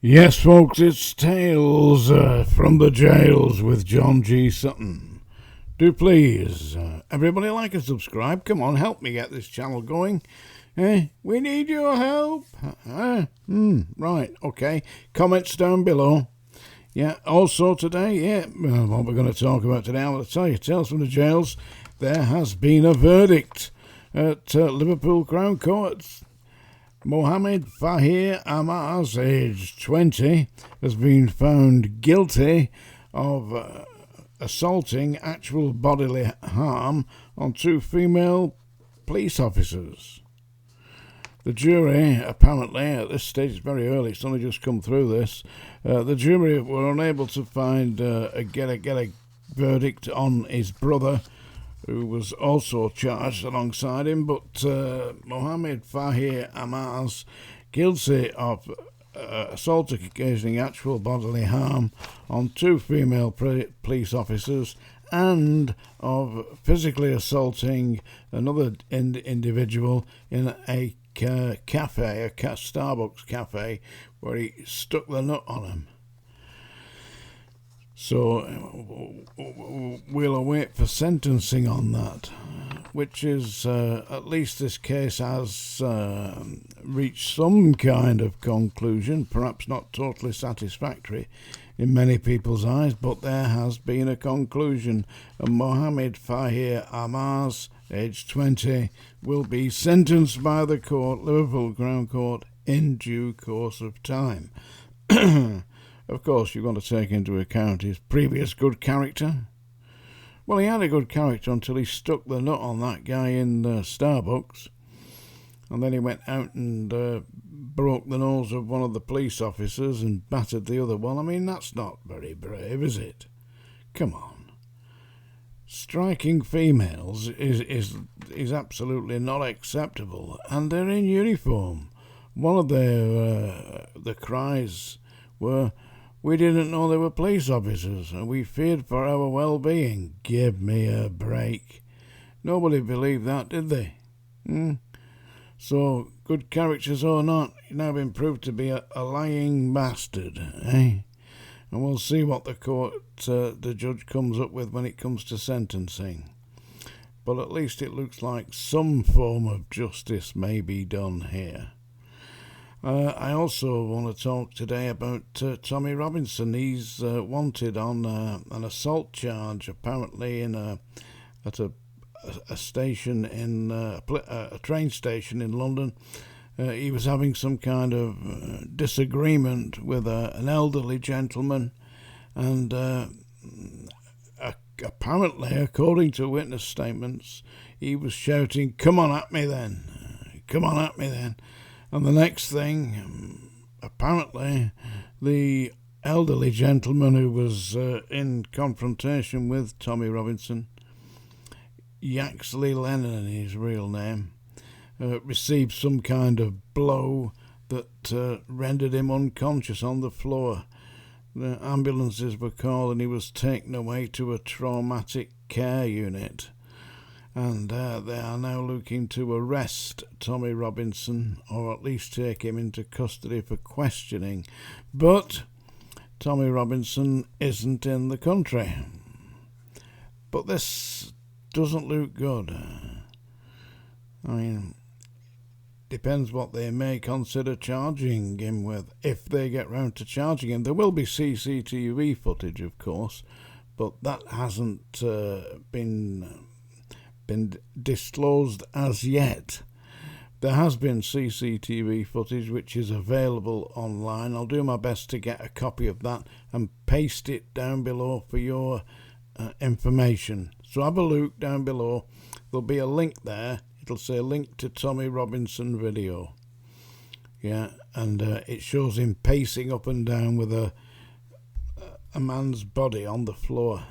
Yes, folks, it's Tales from the Jails with John G. Sutton. Do please, everybody like and subscribe. Come on, help me get this channel going. We need your help. Right, okay. Comments down below. Yeah, also today, what we're going to talk about today, I'm going to tell you, Tales from the Jails, there has been a verdict at Liverpool Crown Court. Mohammed Fahir Ammars, aged 20, has been found guilty of assaulting actual bodily harm on two female police officers. The jury, apparently, at this stage, it's very early, it's only just come through this, the jury were unable to get a verdict on his brother, who was also charged alongside him, but Mohammed Fahir Ammars, guilty of assault occasioning actual bodily harm on two female police officers and of physically assaulting another individual in a cafe, a Starbucks cafe, where he stuck the nut on him. So we'll await for sentencing on that, which is, at least this case has reached some kind of conclusion, perhaps not totally satisfactory in many people's eyes, but there has been a conclusion, and Mohammed Fahir Ammars, aged 20, will be sentenced by the court, Liverpool Crown Court, in due course of time. Of course, you've got to take into account his previous good character. Well, he had a good character until he stuck the nut on that guy in Starbucks. And then he went out and broke the nose of one of the police officers and battered the other one. I mean, that's not very brave, is it? Come on. Striking females is absolutely not acceptable. And they're in uniform. One of the cries were, "We didn't know they were police officers, and we feared for our well-being." Give me a break. Nobody believed that, did they? So, good characters or not, you've now been proved to be a lying bastard, eh? And we'll see what the judge comes up with when it comes to sentencing. But at least it looks like some form of justice may be done here. I also want to talk today about Tommy Robinson. He's wanted on an assault charge, apparently at a station in a train station in London. He was having some kind of disagreement with an elderly gentleman, and apparently, according to witness statements, he was shouting, "Come on at me then! Come on at me then!" And the next thing, apparently, the elderly gentleman who was in confrontation with Tommy Robinson, Yaxley Lennon, his real name, received some kind of blow that rendered him unconscious on the floor. The ambulances were called and he was taken away to a traumatic care unit. And they are now looking to arrest Tommy Robinson, or at least take him into custody for questioning. But Tommy Robinson isn't in the country. But this doesn't look good. I mean, depends what they may consider charging him with, if they get round to charging him. There will be CCTV footage, of course, but that hasn't been disclosed as yet. There has been CCTV footage which is available online. I'll do my best to get a copy of that and paste it down below for your information. So have a look down below. There'll be a link there. It'll say link to Tommy Robinson video. Yeah, and it shows him pacing up and down with a man's body on the floor.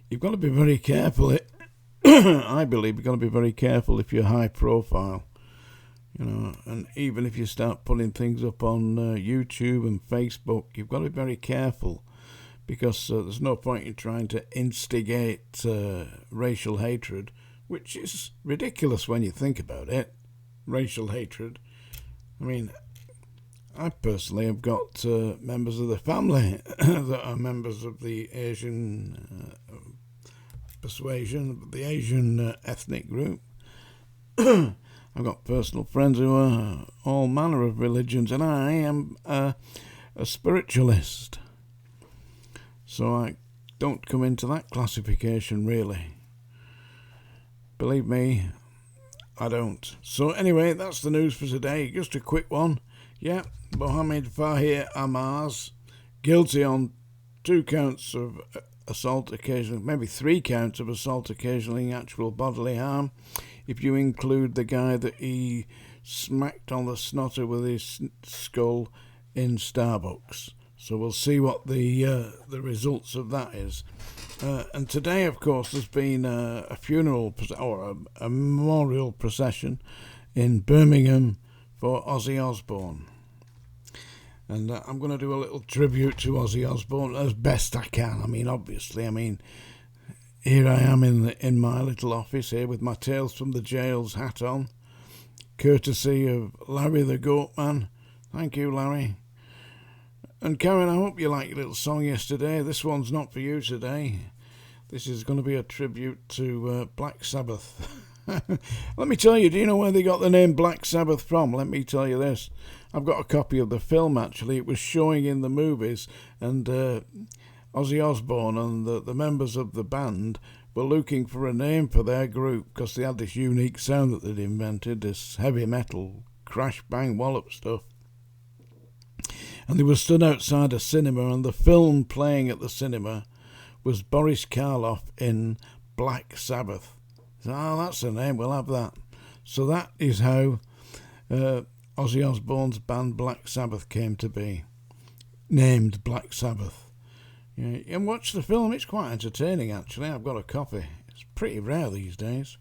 You've got to be very careful. I believe you've got to be very careful if you're high profile, and even if you start putting things up on YouTube and Facebook, you've got to be very careful, because there's no point in trying to instigate racial hatred, which is ridiculous when you think about it. Racial hatred. I mean, I personally have got members of the family that are members of the Asian persuasion, the Asian ethnic group. I've got personal friends who are all manner of religions, and I am a spiritualist. So I don't come into that classification, really. Believe me, I don't. So anyway, that's the news for today. Just a quick one. Yeah, Mohammed Fahir Ammars, guilty on 2 counts of assault occasioning, maybe 3 counts of assault occasioning actual bodily harm, if you include the guy that he smacked on the snotter with his skull in Starbucks. So we'll see what the results of that is. And today, of course, there's been a funeral or a memorial procession in Birmingham for Ozzy Osbourne. And I'm going to do a little tribute to Ozzy Osbourne as best I can. Obviously, here I am in my little office here with my Tales from the Jails hat on, courtesy of Larry the Goat Man. Thank you, Larry. And Karen, I hope you liked your little song yesterday. This one's not for you today. This is going to be a tribute to Black Sabbath. Let me tell you, do you know where they got the name Black Sabbath from? Let me tell you this. I've got a copy of the film, actually. It was showing in the movies, and Ozzy Osbourne and the members of the band were looking for a name for their group because they had this unique sound that they'd invented, this heavy metal, crash, bang, wallop stuff. And they were stood outside a cinema, and the film playing at the cinema was Boris Karloff in Black Sabbath. So, that's the name, we'll have that. So that is how Ozzy Osbourne's band Black Sabbath came to be, named Black Sabbath. Yeah, and watch the film, it's quite entertaining actually. I've got a copy. It's pretty rare these days.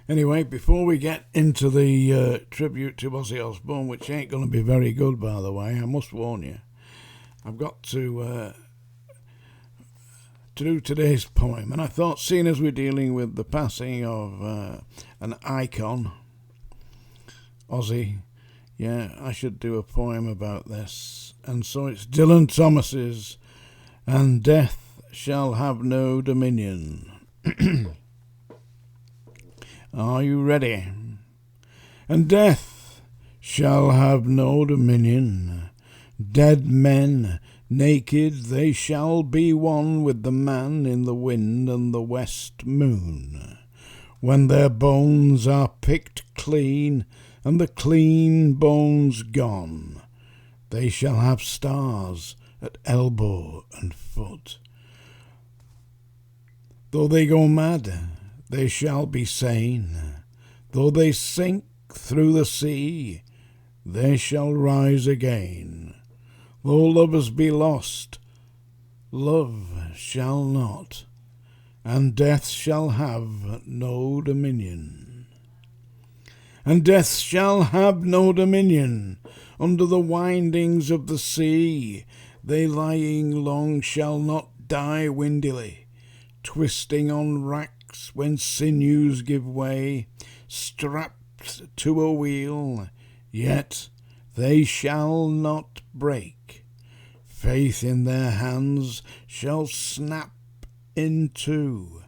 Anyway, before we get into the tribute to Ozzy Osbourne, which ain't going to be very good, by the way, I must warn you, I've got to do today's poem. And I thought, seeing as we're dealing with the passing of an icon, Ozzy, yeah, I should do a poem about this. And so it's Dylan Thomas's "And Death Shall Have No Dominion." Are you ready? And death shall have no dominion. Dead men, naked, they shall be one with the man in the wind and the west moon. When their bones are picked clean and the clean bones gone, they shall have stars at elbow and foot. Though they go mad, they shall be sane. Though they sink through the sea, they shall rise again. Though lovers be lost, love shall not, and death shall have no dominion. And death shall have no dominion under the windings of the sea. They lying long shall not die windily, twisting on racks when sinews give way, strapped to a wheel, yet they shall not break. Faith in their hands shall snap in two,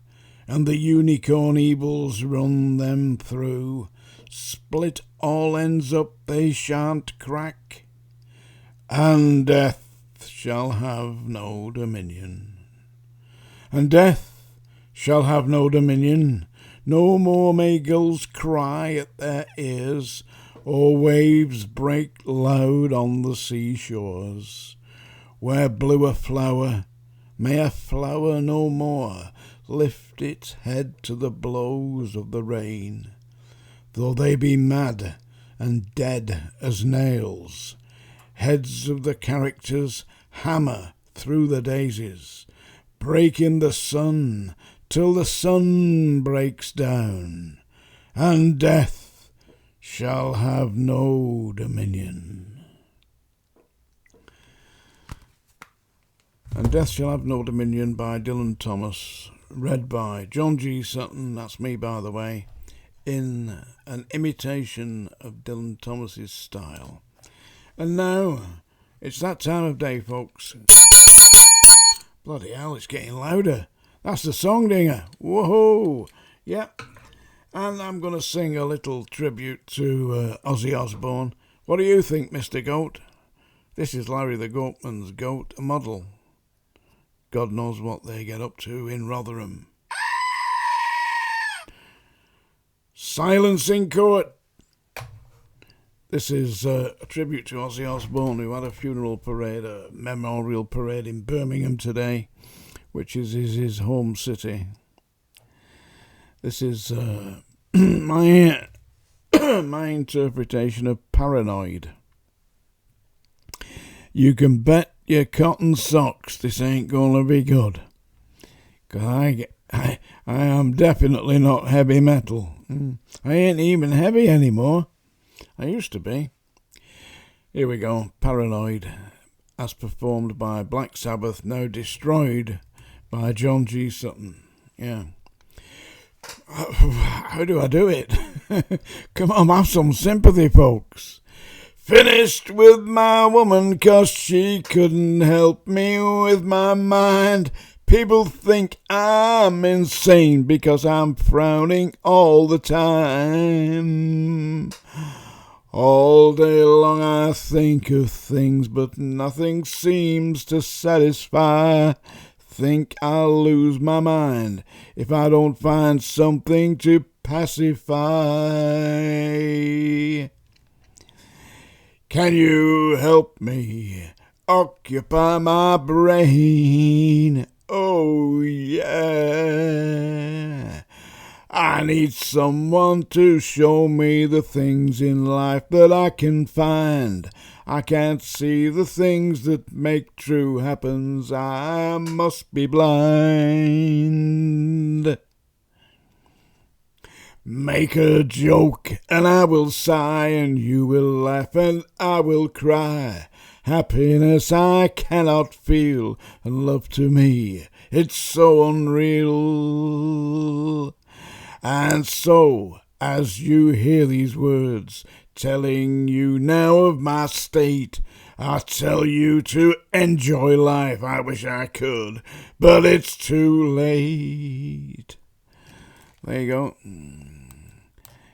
and the unicorn evils run them through. Split all ends up, they shan't crack, and death shall have no dominion. And death shall have no dominion. No more may gulls cry at their ears, or waves break loud on the seashores. Where blew a flower, may a flower no more lift its head to the blows of the rain. Though they be mad and dead as nails, heads of the characters hammer through the daisies, break in the sun till the sun breaks down, and death shall have no dominion. And Death Shall Have No Dominion by Dylan Thomas, read by John G. Sutton, that's me by the way, in an imitation of Dylan Thomas's style. And now, it's that time of day, folks. Bloody hell, it's getting louder. That's the song dinger. Whoa! Yep. And I'm going to sing a little tribute to Ozzy Osbourne. What do you think, Mr. Goat? This is Larry the Goatman's Goat model. God knows what they get up to in Rotherham. Silence in court. This is a tribute to Ozzy Osbourne, who had a funeral parade, a memorial parade in Birmingham today, which is his home city. This is my interpretation of Paranoid. You can bet your cotton socks this ain't gonna be good. 'Cause I am definitely not heavy metal. I ain't even heavy anymore. I used to be. Here we go. Paranoid, as performed by Black Sabbath, now destroyed by John G. Sutton. Yeah. How do I do it? Come on, have some sympathy, folks. Finished with my woman 'cause she couldn't help me with my mind. People think I'm insane because I'm frowning all the time. All day long I think of things, but nothing seems to satisfy. Think I'll lose my mind if I don't find something to pacify. Can you help me occupy my brain? Oh yeah. I need someone to show me the things in life that I can find. I can't see the things that make true happens. I must be blind. Make a joke and I will sigh, and you will laugh and I will cry. Happiness I cannot feel, and love to me, it's so unreal. And so, as you hear these words, telling you now of my state, I tell you to enjoy life. I wish I could, but it's too late. There you go.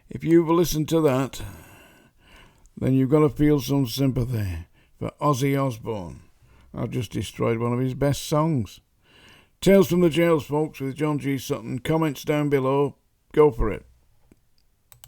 If you've listened to that, then you've got to feel some sympathy for Ozzy Osbourne. I've just destroyed one of his best songs. Tales from the Jails, folks, with John G. Sutton. Comments down below. Go for it.